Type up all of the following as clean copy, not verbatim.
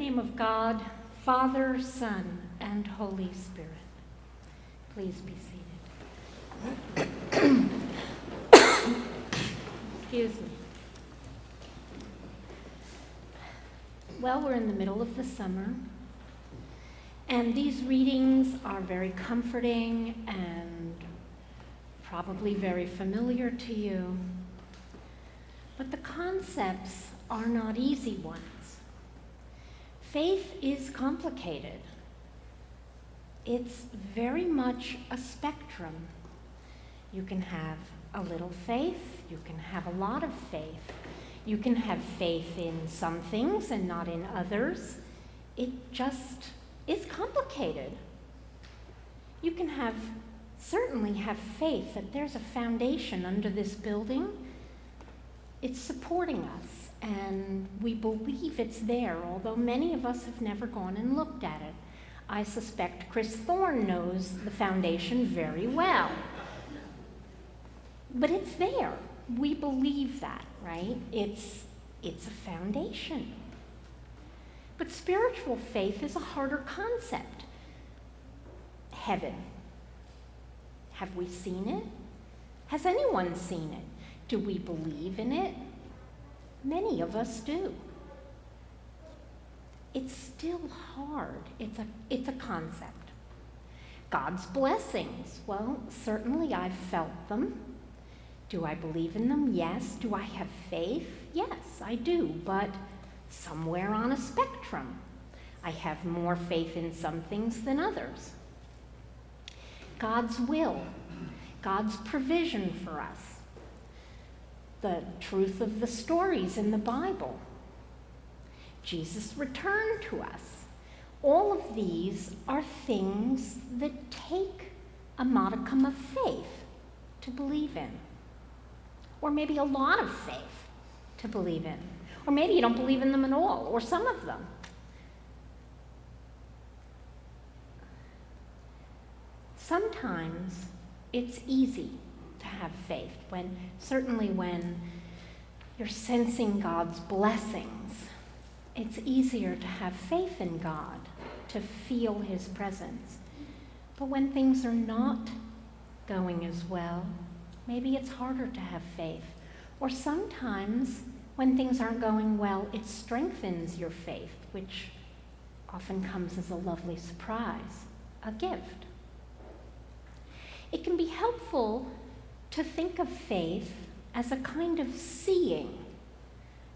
name of God, Father, Son, and Holy Spirit. Please be seated. Excuse me. Well, we're in the middle of the summer, and these readings are very comforting and probably very familiar to you. But the concepts are not easy ones. Faith is complicated. It's very much a spectrum. You can have a little faith, you can have a lot of faith. You can have faith in some things and not in others. It just is complicated. You can certainly have faith that there's a foundation under this building. It's supporting us, and we believe it's there, although many of us have never gone and looked at it. I suspect Chris Thorne knows the foundation very well. But it's there. We believe that, right? It's a foundation. But spiritual faith is a harder concept. Heaven. Have we seen it? Has anyone seen it? Do we believe in it? Many of us do. It's still hard. It's a concept. God's blessings. Well, certainly I've felt them. Do I believe in them? Yes. Do I have faith? Yes, I do, but somewhere on a spectrum. I have more faith in some things than others. God's will, God's provision for us, the truth of the stories in the Bible, Jesus' return to us. All of these are things that take a modicum of faith to believe in. Or maybe a lot of faith to believe in. Or maybe you don't believe in them at all, or some of them. Sometimes it's easy to have faith, certainly when you're sensing God's blessings. It's easier to have faith in God, to feel his presence. But when things are not going as well, maybe it's harder to have faith. Or sometimes, when things aren't going well, it strengthens your faith, which often comes as a lovely surprise, a gift. It can be helpful to think of faith as a kind of seeing,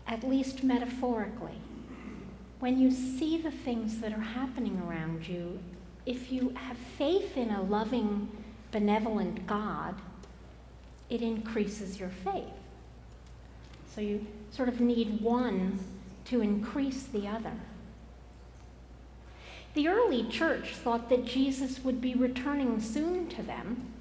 at least metaphorically. When you see the things that are happening around you, if you have faith in a loving, benevolent God, it increases your faith. So you sort of need one to increase the other. The early church thought that Jesus would be returning soon to them.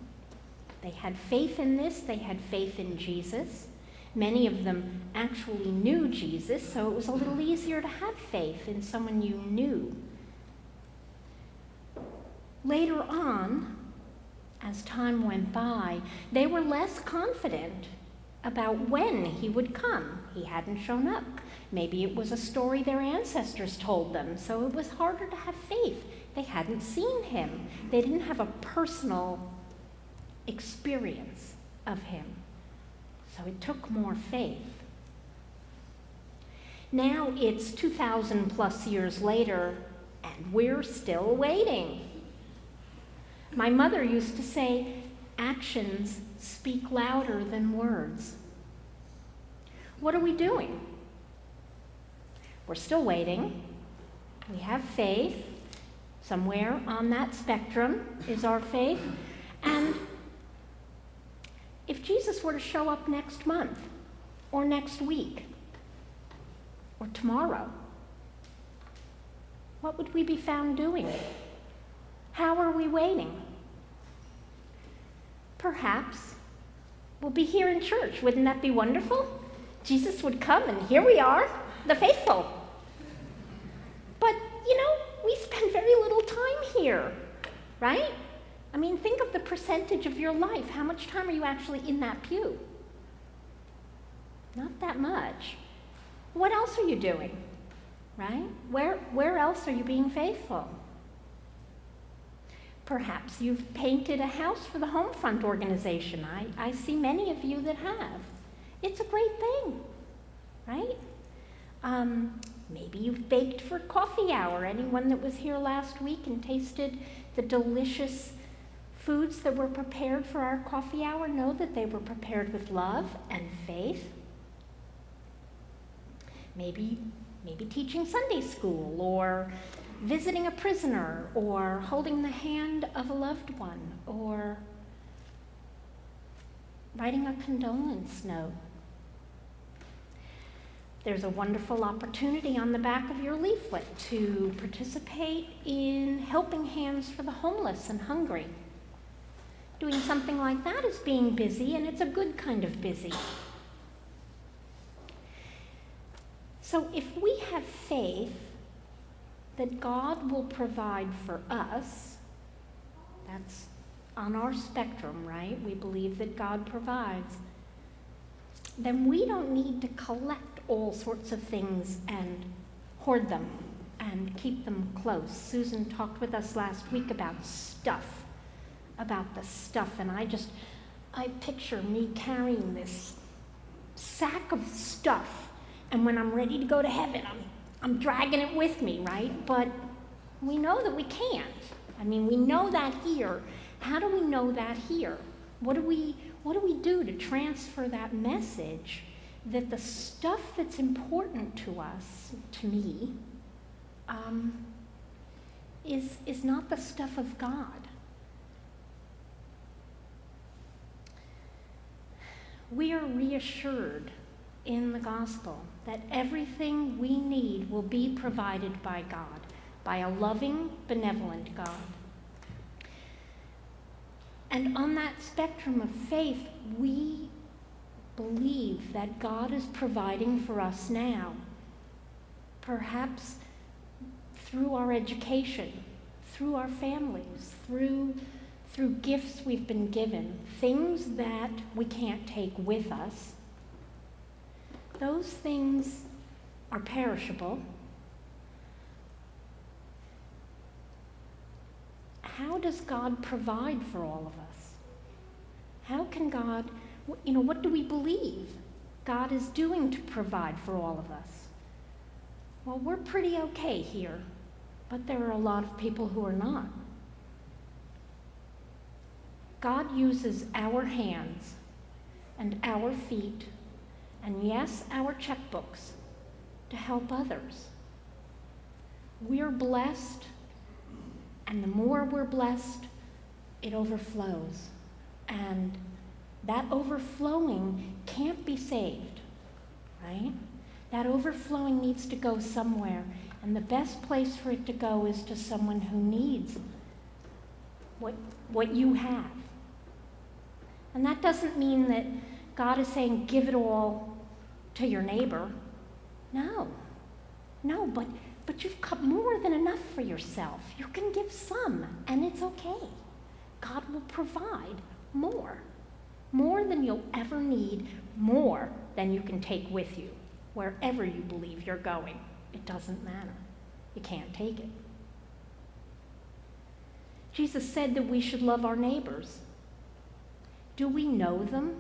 They had faith in this, they had faith in Jesus. Many of them actually knew Jesus, so it was a little easier to have faith in someone you knew. Later on, as time went by, they were less confident about when he would come. He hadn't shown up. Maybe it was a story their ancestors told them, so it was harder to have faith. They hadn't seen him. They didn't have a personal experience of him. So it took more faith. Now it's 2,000 plus years later, and we're still waiting. My mother used to say, actions speak louder than words. What are we doing? We're still waiting. We have faith. Somewhere on that spectrum is our faith. And if Jesus were to show up next month, or next week, or tomorrow, what would we be found doing? How are we waiting? Perhaps we'll be here in church. Wouldn't that be wonderful? Jesus would come, and here we are, the faithful. But, we spend very little time here, right? I mean, think of the percentage of your life. How much time are you actually in that pew? Not that much. What else are you doing? right? Where else are you being faithful? Perhaps you've painted a house for the Homefront organization. I see many of you that have. It's a great thing, right? Maybe you've baked for coffee hour. Anyone that was here last week and tasted the delicious foods that were prepared for our coffee hour know that they were prepared with love and faith. Maybe teaching Sunday school, or visiting a prisoner, or holding the hand of a loved one, or writing a condolence note. There's a wonderful opportunity on the back of your leaflet to participate in helping hands for the homeless and hungry. Doing something like that is being busy, and it's a good kind of busy. So if we have faith that God will provide for us, that's on our spectrum, right? We believe that God provides. Then we don't need to collect all sorts of things and hoard them and keep them close. Susan talked with us last week about the stuff, and I picture me carrying this sack of stuff, and when I'm ready to go to heaven, I'm dragging it with me, right? But we know that we can't. I mean, we know that here. How do we know that here? What do we do to transfer that message that the stuff that's important to us, to me, is not the stuff of God? We are reassured in the gospel that everything we need will be provided by God, by a loving, benevolent God. And on that spectrum of faith, we believe that God is providing for us now, perhaps through our education, through our families, through gifts we've been given, things that we can't take with us. Those things are perishable. How does God provide for all of us? How can God, what do we believe God is doing to provide for all of us? Well, we're pretty okay here, but there are a lot of people who are not. God uses our hands and our feet, and yes, our checkbooks, to help others. We're blessed, and the more we're blessed, it overflows. And that overflowing can't be saved, right? That overflowing needs to go somewhere, and the best place for it to go is to someone who needs what you have. And that doesn't mean that God is saying give it all to your neighbor. No, but you've got more than enough for yourself. You can give some, and it's okay. God will provide more than you'll ever need, more than you can take with you, wherever you believe you're going. It doesn't matter. You can't take it. Jesus said that we should love our neighbors. Do we know them?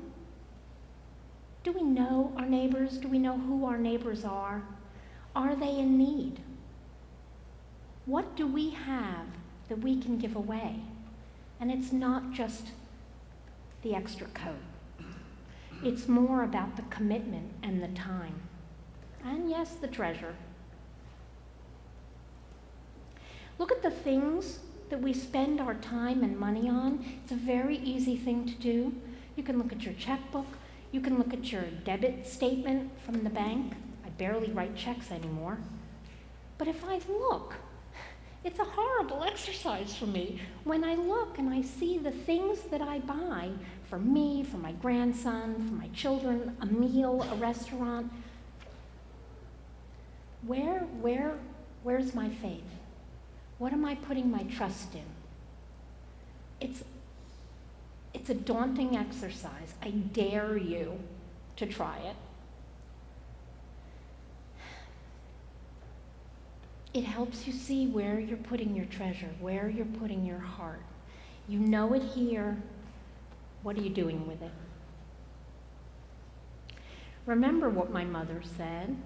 Do we know our neighbors? Do we know who our neighbors are? Are they in need? What do we have that we can give away? And it's not just the extra coat. It's more about the commitment and the time. And yes, the treasure. Look at the things that we spend our time and money on. It's a very easy thing to do. You can look at your checkbook. You can look at your debit statement from the bank. I barely write checks anymore. But if I look, it's a horrible exercise for me. When I look and I see the things that I buy for me, for my grandson, for my children, a meal, a restaurant, where's my faith? What am I putting my trust in? It's a daunting exercise. I dare you to try it. It helps you see where you're putting your treasure, where you're putting your heart. You know it here. What are you doing with it? Remember what my mother said.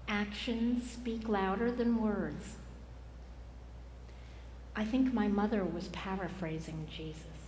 Actions speak louder than words. I think my mother was paraphrasing Jesus.